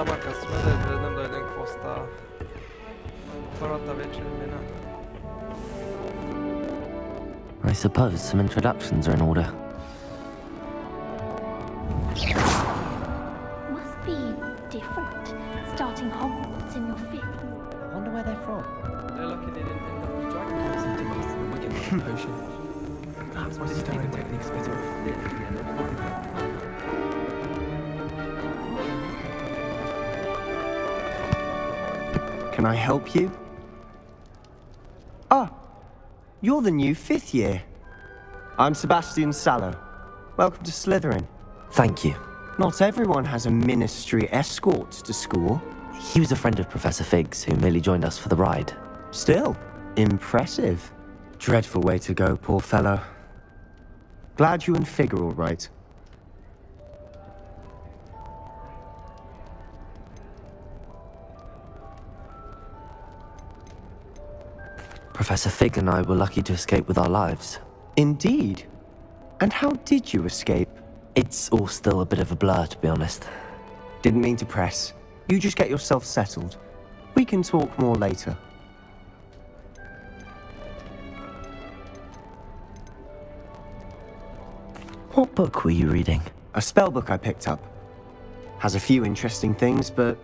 Zabakas vedem do jeden chvosta. Porota většiny mina. I suppose some introductions are in order. Must be different, starting Hogwarts in your fifth. I wonder where they're from. They're lucky they didn't end up with dragons. Some device and we get a potion. Perhaps my stirring technique's better. Can I help you? Ah, you're the new 5th year. I'm Sebastian Sallow. Welcome to Slytherin. Thank you. Not everyone has a ministry escort to school. He was a friend of Professor Fig's who merely joined us for the ride. Still, impressive. Dreadful way to go, poor fellow. Glad you and Fig are all right. Professor Fig and I were lucky to escape with our lives. Indeed. And how did you escape? It's all still a bit of a blur, to be honest. Didn't mean to press. You just get yourself settled. We can talk more later. What book were you reading? A spell book I picked up. Has a few interesting things, but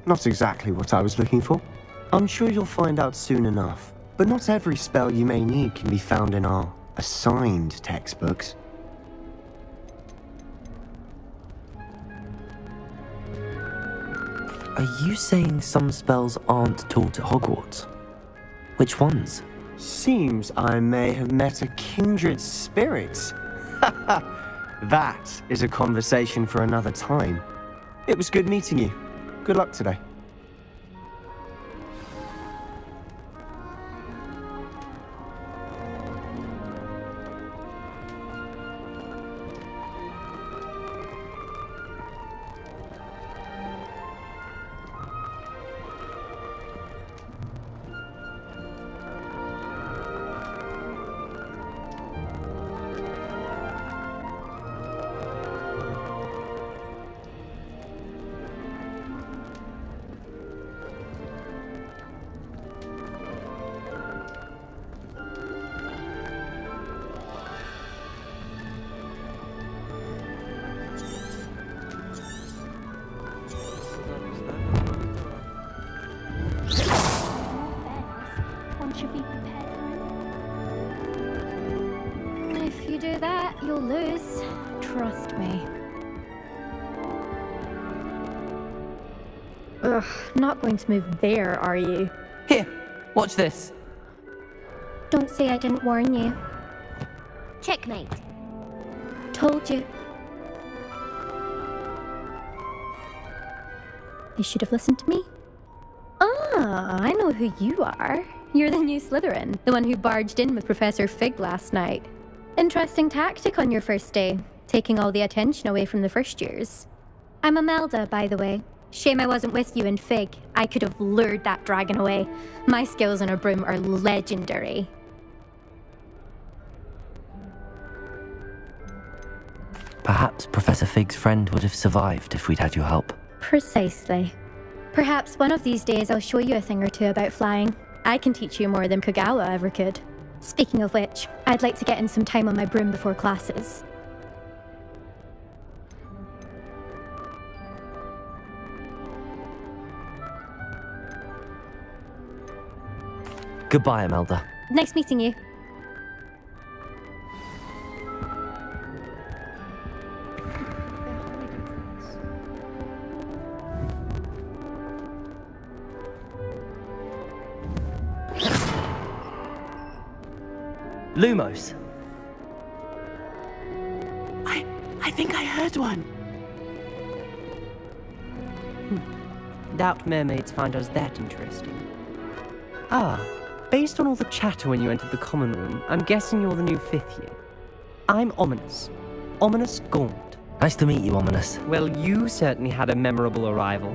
not exactly what I was looking for. I'm sure you'll find out soon enough. But not every spell you may need can be found in our assigned textbooks. Are you saying some spells aren't taught at Hogwarts? Which ones? Seems I may have met a kindred spirit. That is a conversation for another time. It was good meeting you. Good luck today. One should be prepared. If you do that, you'll lose. Trust me. Ugh, not going to move there, are you? Here, watch this. Don't say I didn't warn you. Checkmate. Told you. You should have listened to me. Ah, I know who you are. You're the new Slytherin, the one who barged in with Professor Fig last night. Interesting tactic on your first day, taking all the attention away from the first years. I'm Imelda, by the way. Shame I wasn't with you in Fig. I could have lured that dragon away. My skills on a broom are legendary. Perhaps Professor Fig's friend would have survived if we'd had your help. Precisely. Perhaps one of these days I'll show you a thing or two about flying. I can teach you more than Kagawa ever could. Speaking of which, I'd like to get in some time on my broom before classes. Goodbye, Imelda. Nice meeting you. Lumos. I think I heard one. Doubt mermaids find us that interesting. Ah, based on all the chatter when you entered the common room, I'm guessing you're the new 5th year. I'm Ominous. Ominous Gaunt. Nice to meet you, Ominous. Well, you certainly had a memorable arrival.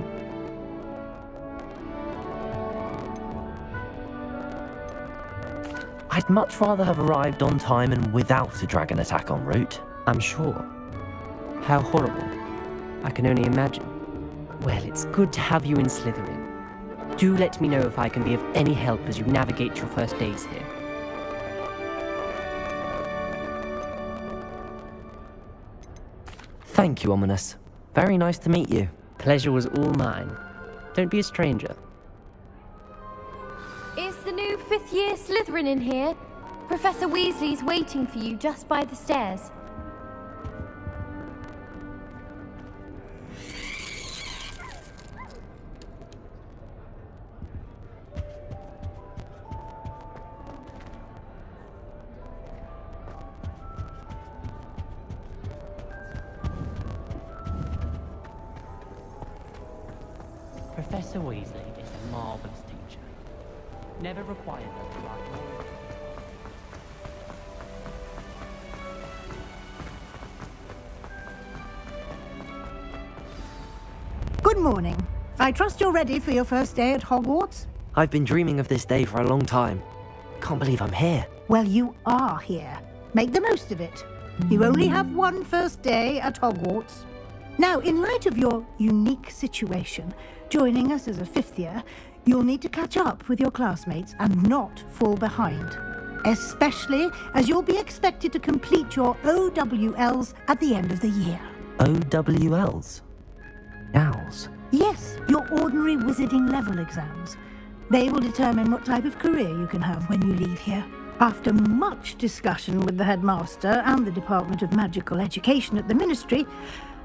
I'd much rather have arrived on time and without a dragon attack en route. I'm sure. How horrible. I can only imagine. Well, it's good to have you in Slytherin. Do let me know if I can be of any help as you navigate your first days here. Thank you, Ominous. Very nice to meet you. Pleasure was all mine. Don't be a stranger. Is the new 5th year Slytherin in here? Professor Weasley's waiting for you just by the stairs. Professor Weasley is a marvelous teacher. Never required them to write knowledge. Good morning. I trust you're ready for your first day at Hogwarts? I've been dreaming of this day for a long time. Can't believe I'm here. Well, you are here. Make the most of it. You only have one first day at Hogwarts. Now, in light of your unique situation, joining us as a 5th year, you'll need to catch up with your classmates and not fall behind. Especially as you'll be expected to complete your OWLs at the end of the year. OWLs? Owls? Yes, your ordinary wizarding level exams. They will determine what type of career you can have when you leave here. After much discussion with the headmaster and the Department of Magical Education at the Ministry,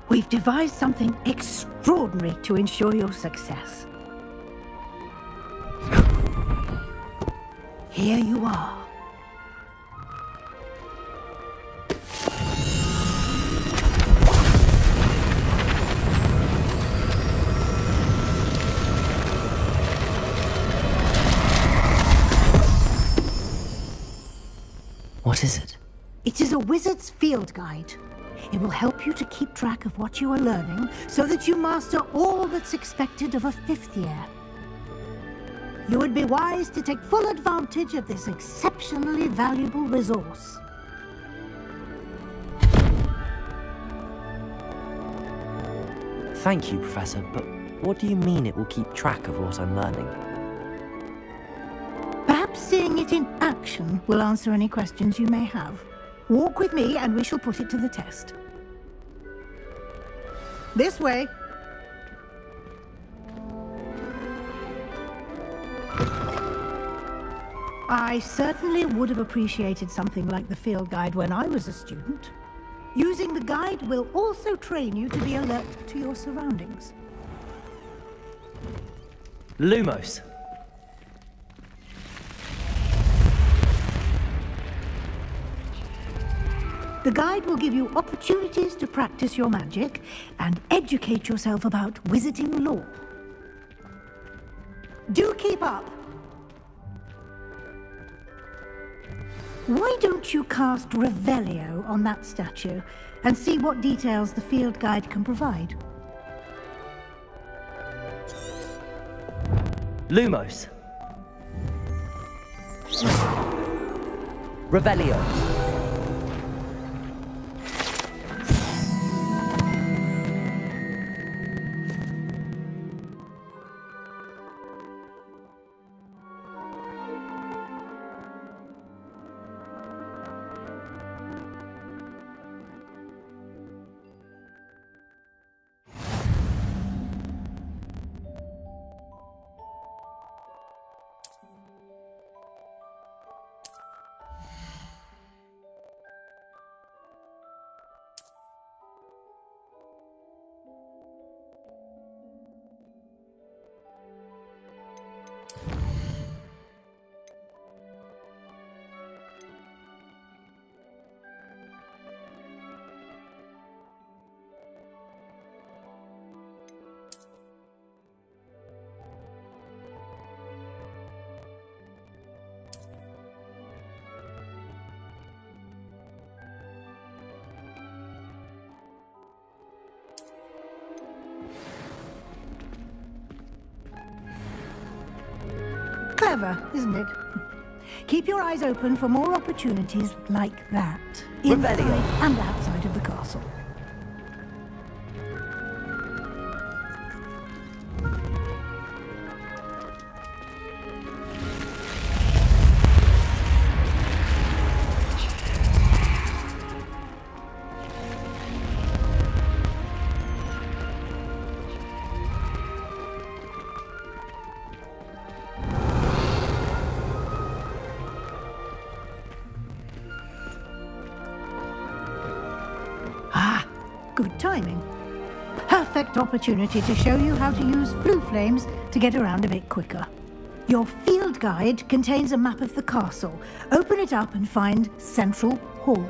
we've devised something extraordinary to ensure your success. Here you are. What is it? It is a wizard's field guide. It will help you to keep track of what you are learning so that you master all that's expected of a 5th year. You would be wise to take full advantage of this exceptionally valuable resource. Thank you, Professor, but what do you mean it will keep track of what I'm learning? Perhaps seeing it in action will answer any questions you may have. Walk with me and we shall put it to the test. This way. I certainly would have appreciated something like the field guide when I was a student. Using the guide will also train you to be alert to your surroundings. Lumos. The guide will give you opportunities to practice your magic and educate yourself about wizarding lore. Do keep up! Why don't you cast Revelio on that statue and see what details the field guide can provide? Lumos. Revelio. Clever, isn't it? Keep your eyes open for more opportunities like that, inside and outside of the castle. Good timing. Perfect opportunity to show you how to use blue flames to get around a bit quicker. Your field guide contains a map of the castle. Open it up and find Central Hall.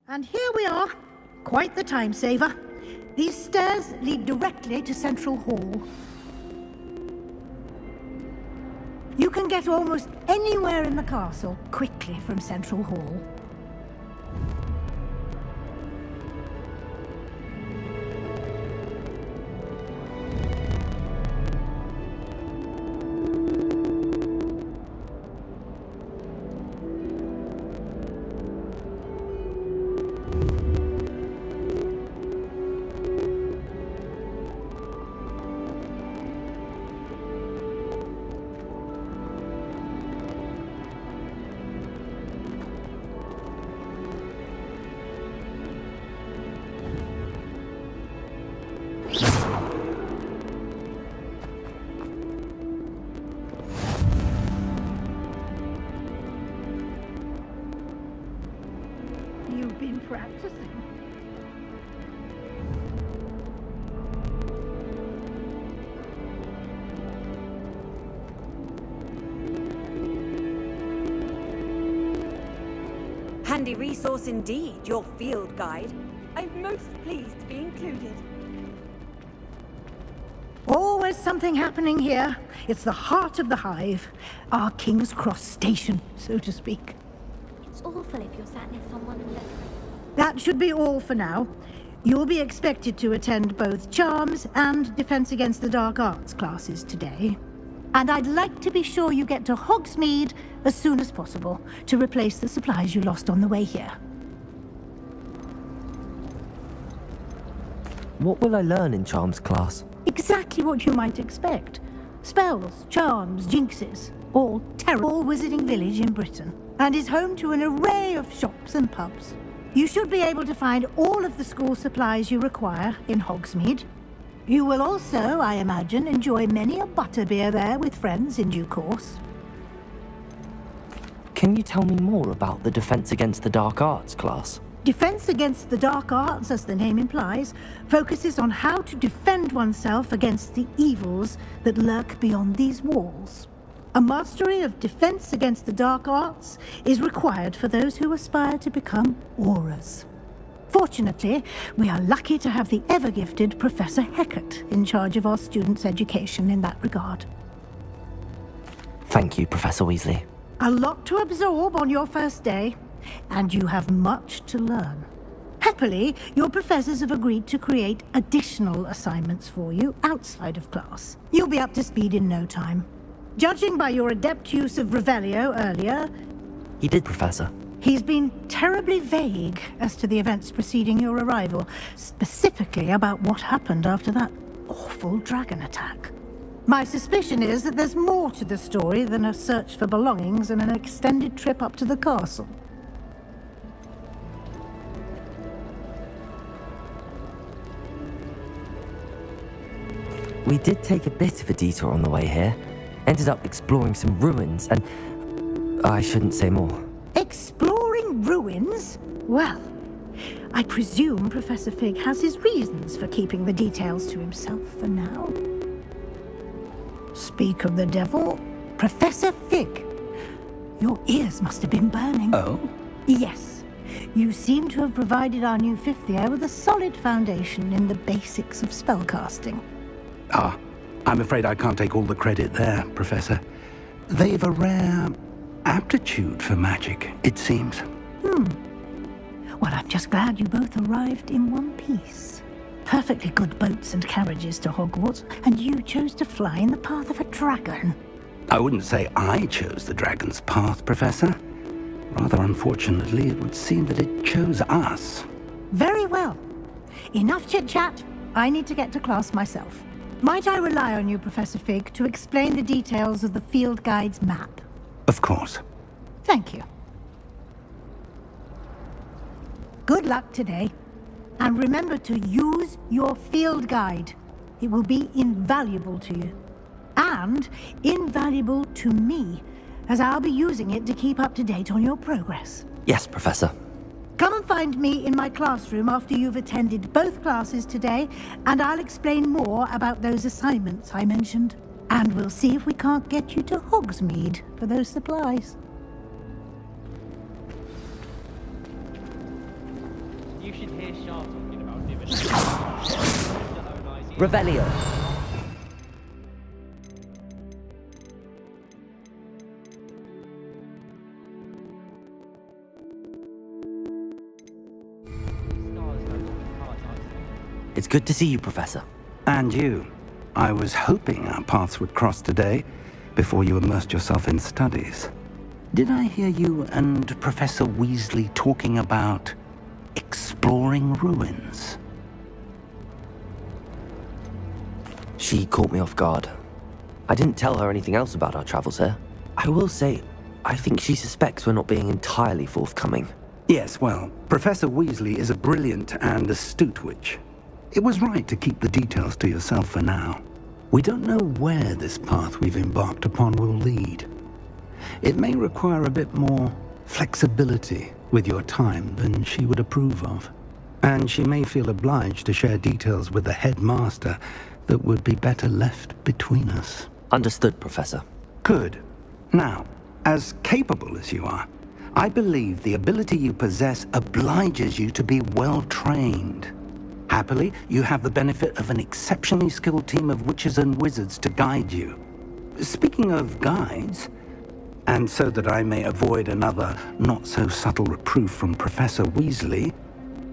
And here we are. Quite the time saver. These stairs lead directly to Central Hall. You can get almost anywhere in the castle quickly from Central Hall. You've been practicing. Handy resource indeed, your field guide. I'm most pleased to be included. Always something happening here. It's the heart of the hive. Our King's Cross station, so to speak. It's awful if you're sat near someone and That should be all for now. You'll be expected to attend both Charms and Defense Against the Dark Arts classes today. And I'd like to be sure you get to Hogsmeade as soon as possible to replace the supplies you lost on the way here. What will I learn in Charms class? Exactly what you might expect. Spells, charms, jinxes. All terrible wizarding village in Britain. And is home to an array of shops and pubs. You should be able to find all of the school supplies you require in Hogsmeade. You will also, I imagine, enjoy many a butterbeer there with friends in due course. Can you tell me more about the Defense Against the Dark Arts class? Defense Against the Dark Arts, as the name implies, focuses on how to defend oneself against the evils that lurk beyond these walls. A mastery of Defense Against the Dark Arts is required for those who aspire to become Aurors. Fortunately, we are lucky to have the ever-gifted Professor Hecat in charge of our students' education in that regard. Thank you, Professor Weasley. A lot to absorb on your first day, and you have much to learn. Happily, your professors have agreed to create additional assignments for you outside of class. You'll be up to speed in no time. Judging by your adept use of Revelio earlier, He did, Professor. he's been terribly vague as to the events preceding your arrival, specifically about what happened after that awful dragon attack. My suspicion is that there's more to the story than a search for belongings and an extended trip up to the castle. We did take a bit of a detour on the way here. Ended up exploring some ruins and... I shouldn't say more. Exploring ruins? Well, I presume Professor Fig has his reasons for keeping the details to himself for now. Speak of the devil, Professor Fig. Your ears must have been burning. Oh? Yes. You seem to have provided our new fifth year with a solid foundation in the basics of spellcasting. Ah, I'm afraid I can't take all the credit there, Professor. They've a rare aptitude for magic, it seems. Well, I'm just glad you both arrived in one piece. Perfectly good boats and carriages to Hogwarts, and you chose to fly in the path of a dragon. I wouldn't say I chose the dragon's path, Professor. Rather unfortunately, it would seem that it chose us. Very well. Enough chit-chat. I need to get to class myself. Might I rely on you, Professor Fig, to explain the details of the field guide's map? Of course. Thank you. Good luck today. And remember to use your field guide. It will be invaluable to you. And invaluable to me, as I'll be using it to keep up to date on your progress. Yes, Professor. Come and find me in my classroom after you've attended both classes today, and I'll explain more about those assignments I mentioned. And we'll see if we can't get you to Hogsmeade for those supplies. You should hear Shah talking about dividends. Revelio. It's good to see you, Professor. And you. I was hoping our paths would cross today, before you immersed yourself in studies. Did I hear you and Professor Weasley talking about exploring ruins? She caught me off guard. I didn't tell her anything else about our travels here. I will say, I think she suspects we're not being entirely forthcoming. Yes, well, Professor Weasley is a brilliant and astute witch. It was right to keep the details to yourself for now. We don't know where this path we've embarked upon will lead. It may require a bit more flexibility with your time than she would approve of. And she may feel obliged to share details with the headmaster that would be better left between us. Understood, Professor. Good. Now, as capable as you are, I believe the ability you possess obliges you to be well-trained. Happily, you have the benefit of an exceptionally skilled team of witches and wizards to guide you. Speaking of guides, and so that I may avoid another not-so-subtle reproof from Professor Weasley,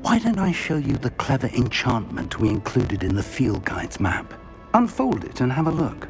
why don't I show you the clever enchantment we included in the field guide's map? Unfold it and have a look.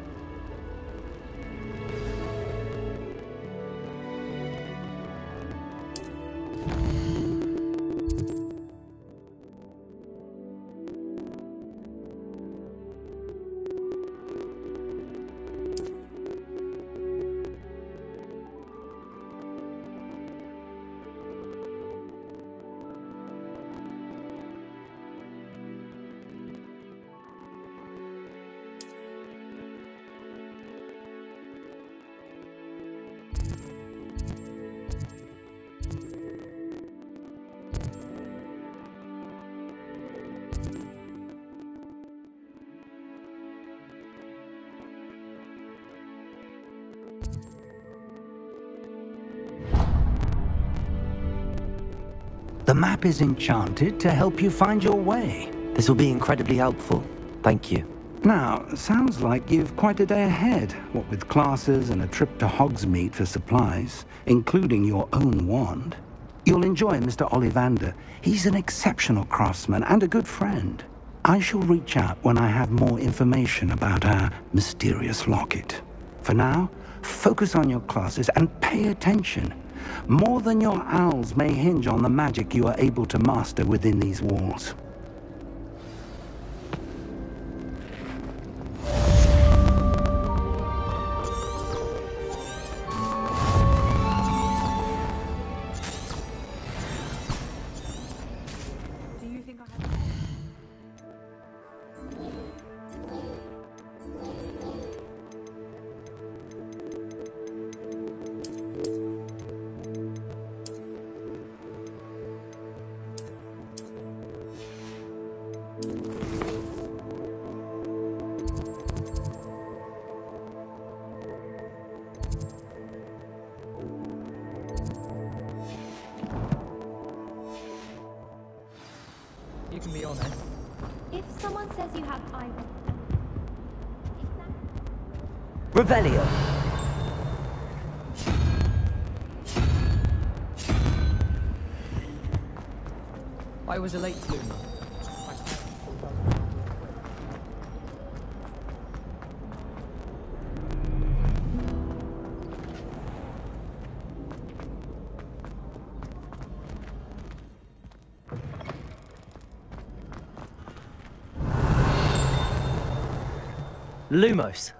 The map is enchanted to help you find your way. This will be incredibly helpful. Thank you. Now, sounds like you've quite a day ahead, what with classes and a trip to Hogsmeade for supplies, including your own wand. You'll enjoy Mr. Ollivander. He's an exceptional craftsman and a good friend. I shall reach out when I have more information about our mysterious locket. For now, focus on your classes and pay attention. More than your owls may hinge on the magic you are able to master within these walls. Do you think I have... honest. If someone says you have eyes, Revelio. I was a late bloomer. Lumos.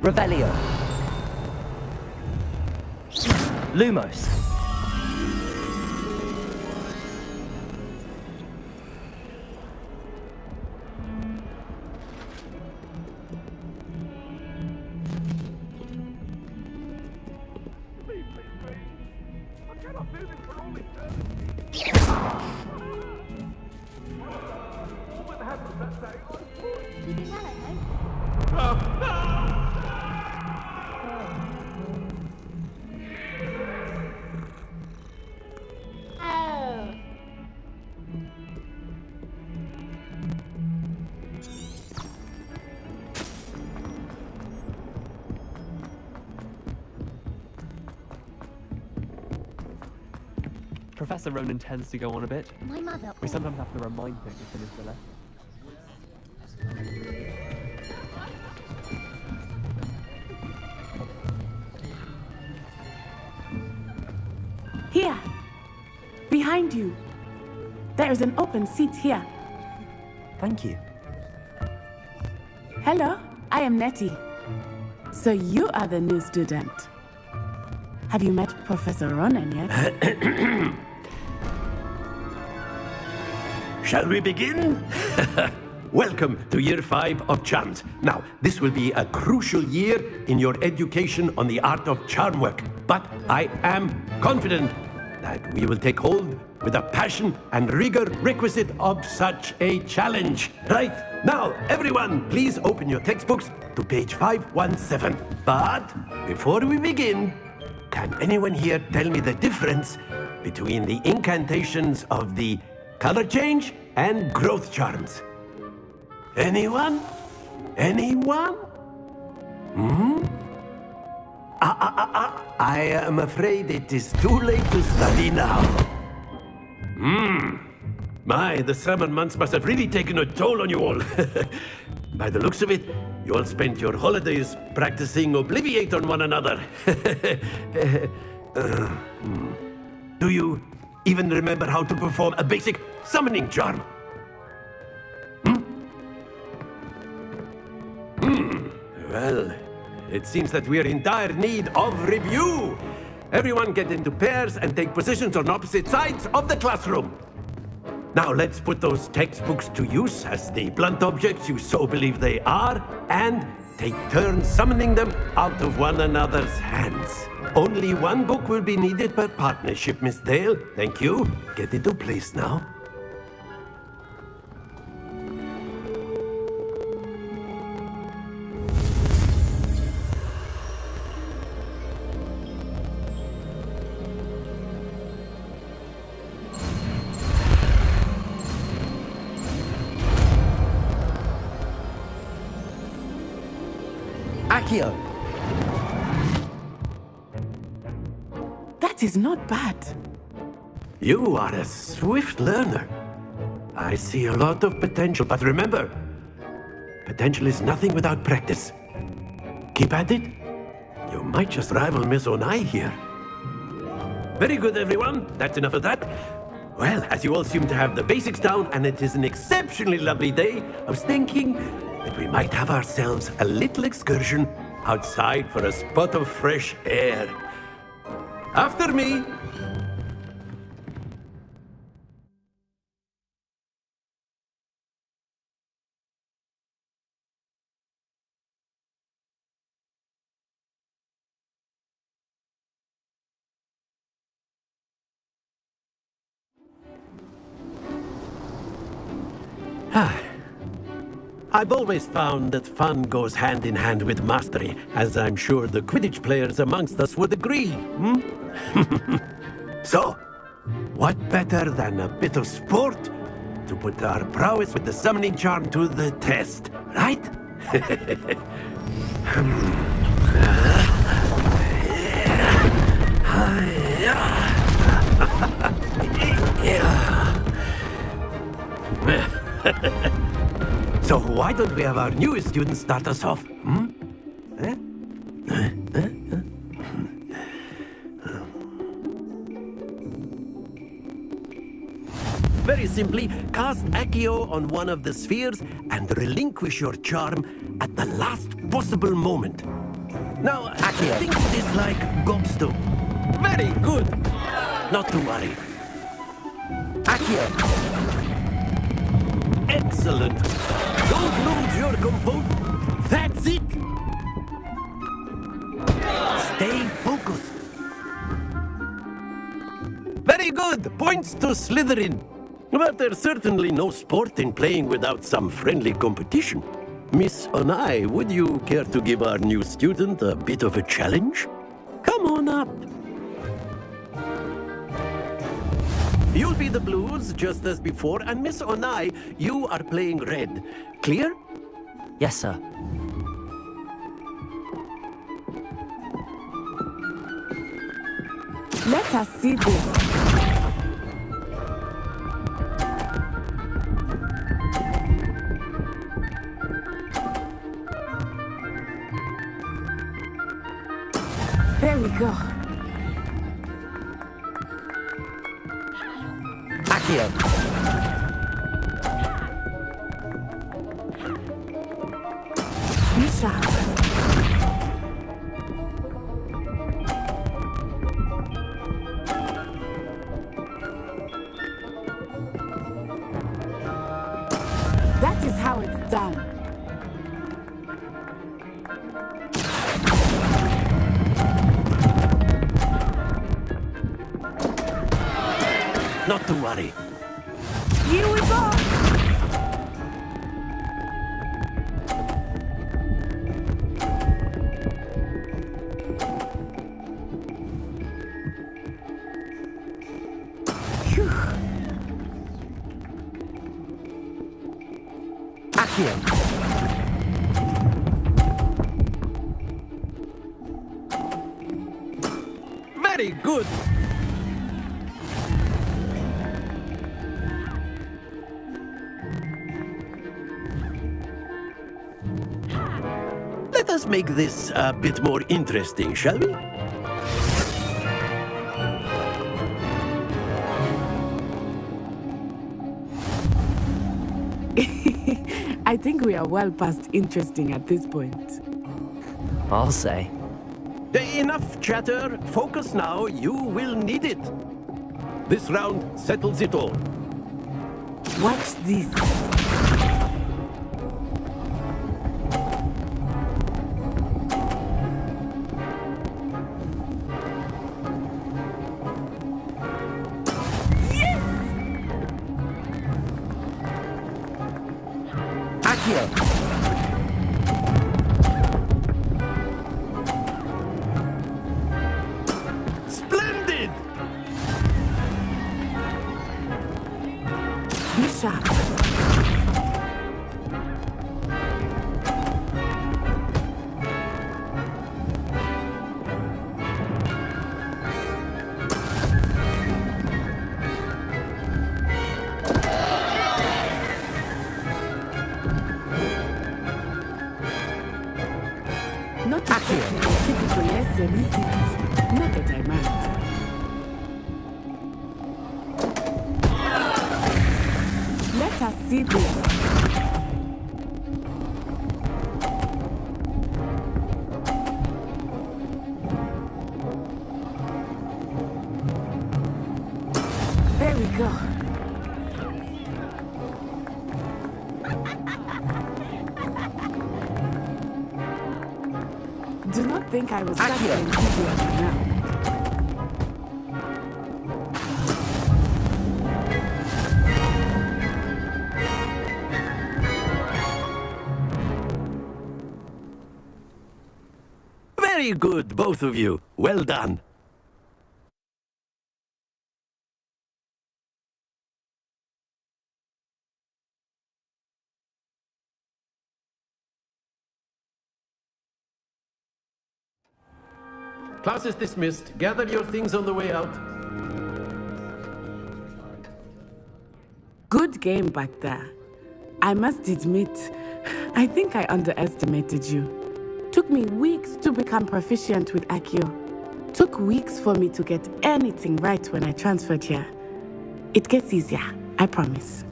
Revelio. Lumos. Professor Ronan tends to go on a bit. My mother. We sometimes have to remind him to finish the lesson. Here! Behind you! There is an open seat here. Thank you. Hello, I am Nettie. So you are the new student. Have you met Professor Ronan yet? Shall we begin? Welcome to year 5 of charms. Now, this will be a crucial year in your education on the art of charm work. But I am confident that we will take hold with the passion and rigor requisite of such a challenge. Right, now, everyone, please open your textbooks to page 517. But before we begin, can anyone here tell me the difference between the incantations of the color change and growth charms? Anyone? Anyone? I am afraid it is too late to study now. My, the summer months must have really taken a toll on you all. By the looks of it, you all spent your holidays practicing Obliviate on one another. Do you even remember how to perform a basic summoning charm? Well, it seems that we are in dire need of review. Everyone get into pairs and take positions on opposite sides of the classroom. Now let's put those textbooks to use as the blunt objects you so believe they are, and take turns summoning them out of one another's hands. Only one book will be needed per partnership, Miss Dale. Thank you. Get into place now. Accio. That is not bad. You are a swift learner. I see a lot of potential, but remember, potential is nothing without practice. Keep at it. You might just rival Miss Onai here. Very good, everyone. That's enough of that. Well, as you all seem to have the basics down, and it is an exceptionally lovely day, I was thinking that we might have ourselves a little excursion outside for a spot of fresh air. After me. I've always found that fun goes hand in hand with mastery, as I'm sure the Quidditch players amongst us would agree. So, what better than a bit of sport to put our prowess with the summoning charm to the test, right? So why don't we have our newest student start us off? Very simply, cast Accio on one of the spheres and relinquish your charm at the last possible moment. Now, Accio, think of this like gobstone. Very good. Not to worry. Accio. Excellent. Don't lose your composure. That's it. Stay focused. Very good. Points to Slytherin. But there's certainly no sport in playing without some friendly competition. Miss Onai, would you care to give our new student a bit of a challenge? Come on up. You'll be the blues, just as before, and Miss Onai, you are playing red. Clear? Yes, sir. Let us see this. There we go. Accio. Be sharp. That is how it's done. Not to worry. Here we go. Phew. Accio. Very good. Let us make this a bit more interesting, shall we? I think we are well past interesting at this point. I'll say. Enough chatter. Focus now. You will need it. This round settles it all. Watch this. Splendid! Be sharp. Not exactly a typical lesson, is it? Not that I mind. Let us see this. There we go. Do not think I was such an enthusiast now. Very good, both of you. Well done. Class is dismissed. Gather your things on the way out. Good game back there. I must admit, I think I underestimated you. Took me weeks to become proficient with Accio. Took weeks for me to get anything right when I transferred here. It gets easier, I promise.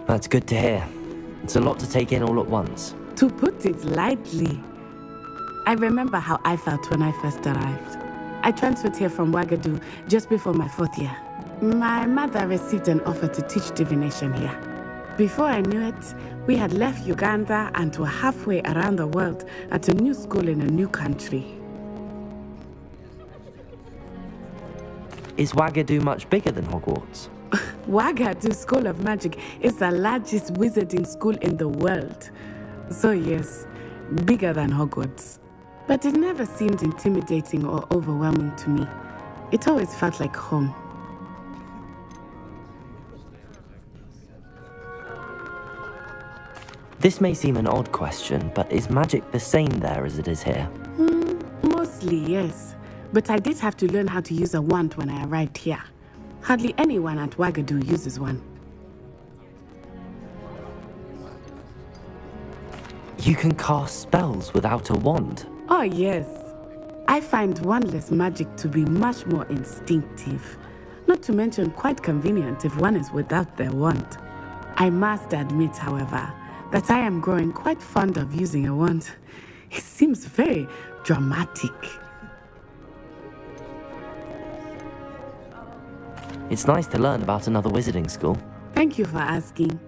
That's good to hear. It's a lot to take in all at once. To put it lightly, I remember how I felt when I first arrived. I transferred here from Ouagadougou just before my 4th year. My mother received an offer to teach divination here. Before I knew it, we had left Uganda and were halfway around the world at a new school in a new country. Is Ouagadougou much bigger than Hogwarts? Ouagadougou School of Magic is the largest wizarding school in the world. So yes, bigger than Hogwarts. But it never seemed intimidating or overwhelming to me. It always felt like home. This may seem an odd question, but is magic the same there as it is here? Mostly, yes. But I did have to learn how to use a wand when I arrived here. Hardly anyone at Ouagadougou uses one. You can cast spells without a wand? Oh, yes. I find wandless magic to be much more instinctive. Not to mention quite convenient if one is without their wand. I must admit, however, that I am growing quite fond of using a wand. It seems very dramatic. It's nice to learn about another wizarding school. Thank you for asking.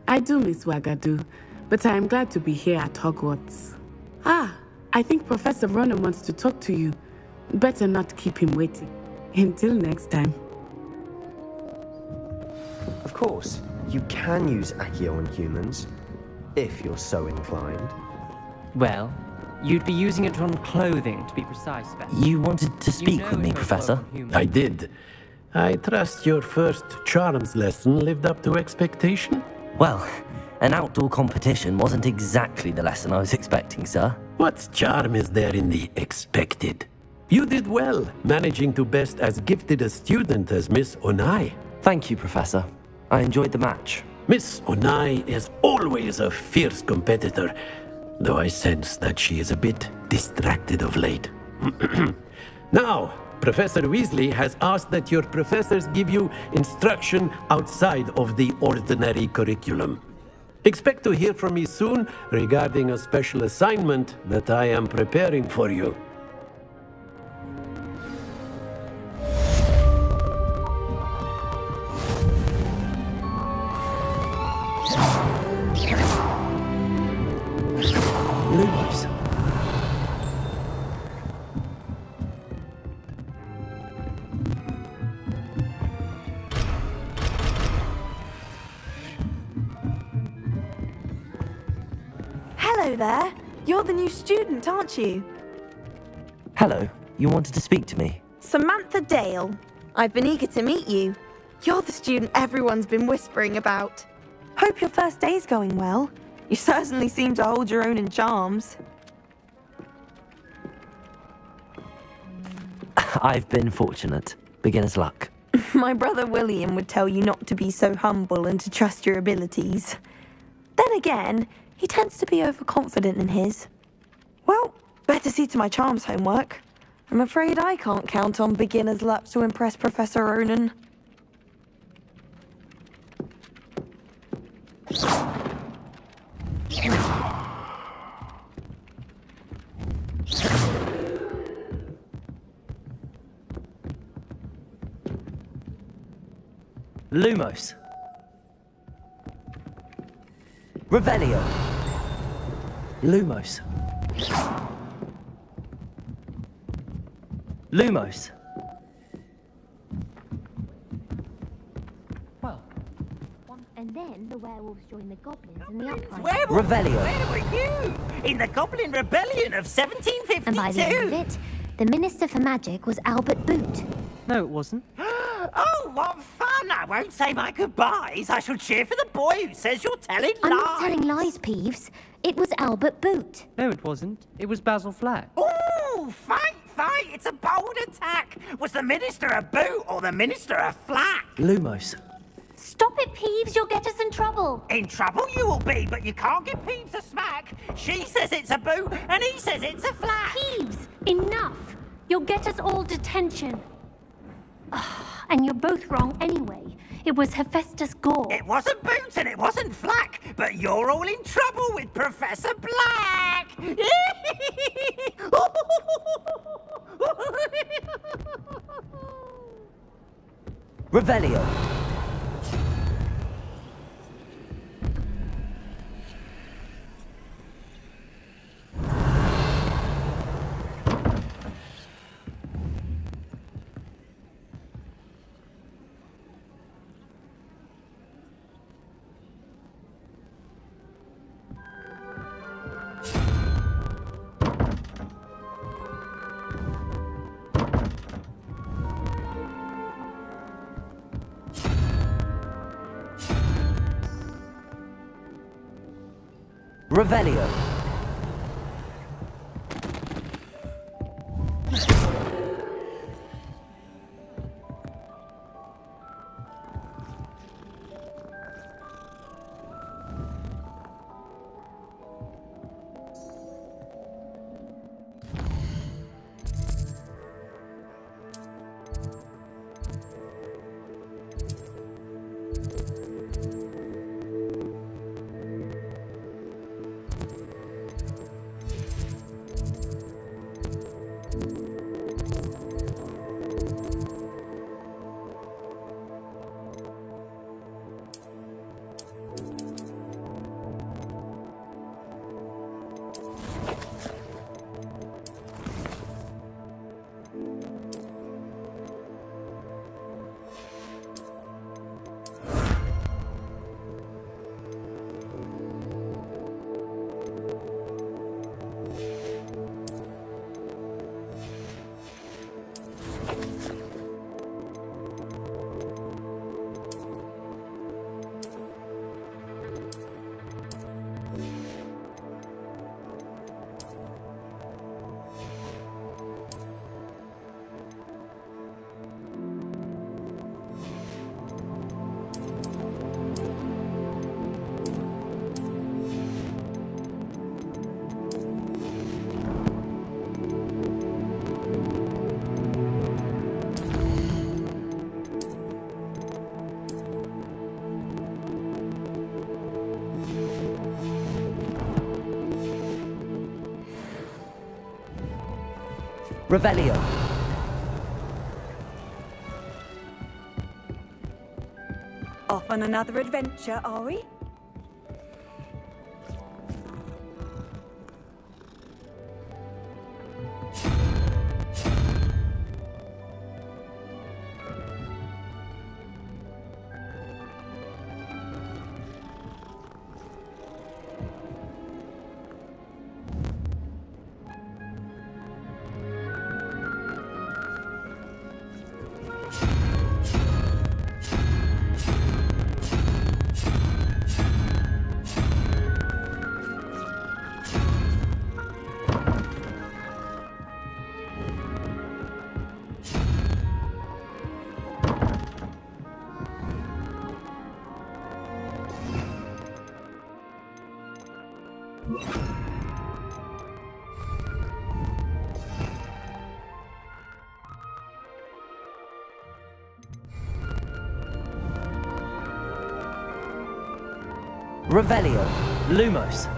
I do miss Ouagadougou, but I am glad to be here at Hogwarts. I think Professor Ronan wants to talk to you. Better not keep him waiting. Until next time. Of course, you can use Accio on humans, if you're so inclined. Well, you'd be using it on clothing, to be precise, Beth. You wanted to speak with me, Professor? I did. I trust your first charms lesson lived up to expectation? Well, an outdoor competition wasn't exactly the lesson I was expecting, sir. What charm is there in the expected? You did well, managing to best as gifted a student as Miss Onai. Thank you, Professor. I enjoyed the match. Miss Onai is always a fierce competitor, though I sense that she is a bit distracted of late. Now, Professor Weasley has asked that your professors give you instruction outside of the ordinary curriculum. Expect to hear from me soon regarding a special assignment that I am preparing for you. Lumos. Hello there. You're the new student, aren't you? Hello. You wanted to speak to me? Samantha Dale. I've been eager to meet you. You're the student everyone's been whispering about. Hope your first day's going well. You certainly seem to hold your own in charms. I've been fortunate. Beginner's luck. My brother William would tell you not to be so humble and to trust your abilities. Then again, he tends to be overconfident in his. Well, better see to my charms homework. I'm afraid I can't count on beginner's luck to impress Professor Ronan. Lumos. Revelio. Lumos. Lumos. And Then the werewolves joined the goblins in the uprising. Werewolves? Revelio. Where were you? In the Goblin Rebellion of 1752? And by the end of it, the Minister for Magic was Albert Boot. No, it wasn't. Oh, what fun! I won't say my goodbyes. I shall cheer for the boy who says you're telling I'm lies. not telling lies, Peeves. It was Albert Boot. No, it wasn't. It was Basil Flack. Ooh, fight! It's a bold attack. Was the Minister a boot or the Minister a flack? Lumos. Stop it, Peeves. You'll get us in trouble. In trouble you will be, but you can't give Peeves a smack. She says it's a boot, and he says it's a flack. Peeves, enough. You'll get us all detention. And you're both wrong anyway. It was Hephaestus Gore. It wasn't boot and it wasn't flack, but you're all in trouble with Professor Black. Revelio. Revelio. Revelio. Off on another adventure, are we? Revelio. Lumos.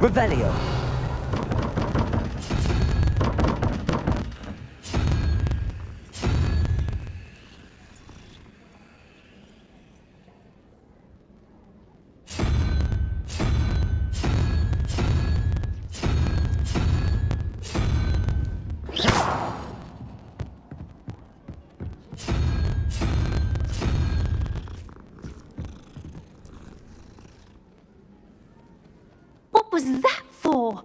Revelio. What was that for?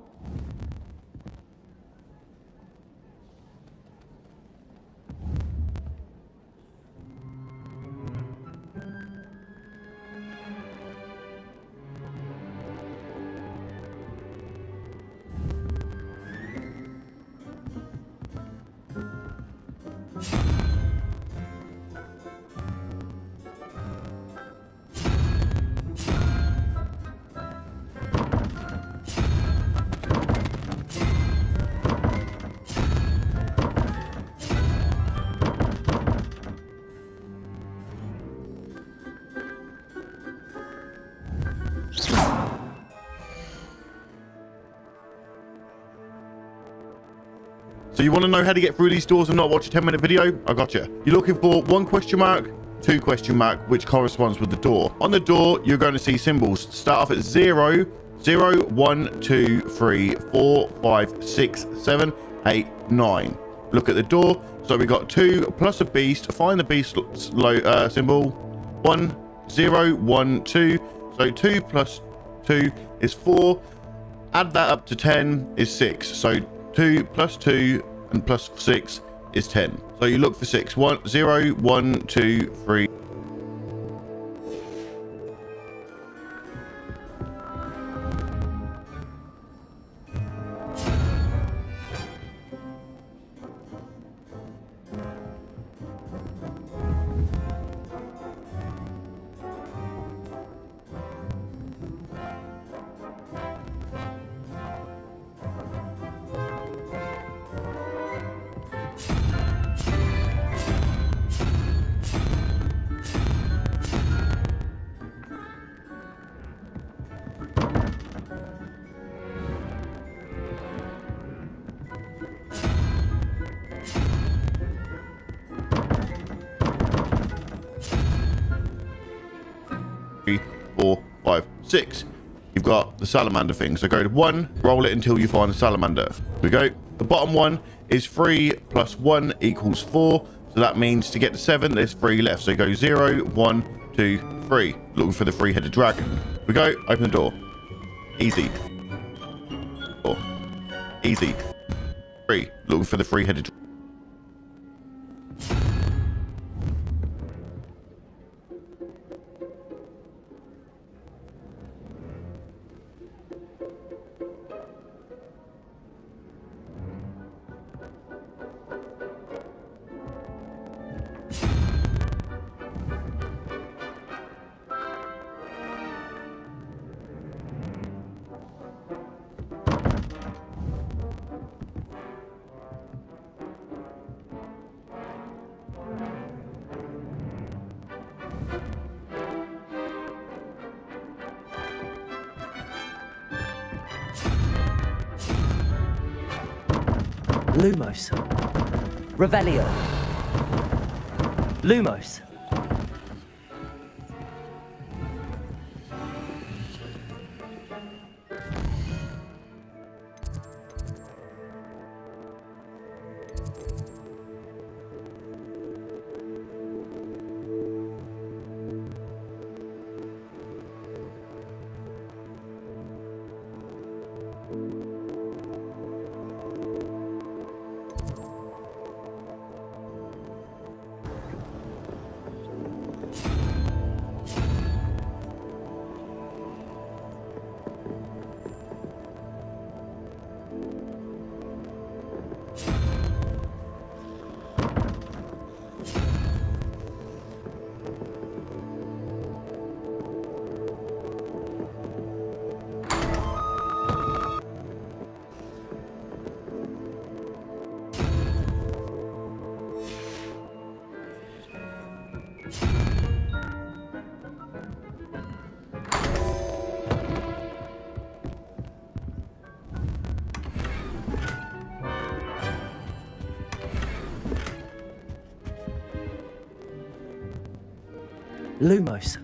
So you want to know how to get through these doors and not watch a 10-minute video? I got you. You're looking for 1 question mark, 2 question mark, which corresponds with the door. On the door, you're going to see symbols. Start off at 0, 0, 1, 2, 3, 4, 5, 6, 7, 8, 9. Look at the door. So we got 2 plus a beast. Find the beast symbol. 1, 0, 1, 2. So 2 plus 2 is 4. Add that up to 10 is 6. So 2 plus 2 and plus 6 is 10. So you look for 6. 1, 0, 1, 2, 3. Three, 4, 5, 6. You've got the salamander thing. So go to 1, roll it until you find the salamander. Here we go. The bottom one is 3 plus 1 equals 4. So that means to get to 7, there's 3 left. So go 0, 1, 2, 3. Looking for the 3-headed dragon. Here we go. Open the door. Easy. Door. Easy. 3. Looking for the 3-headed dragon. Lumos. Revelio. Lumos. Lumos.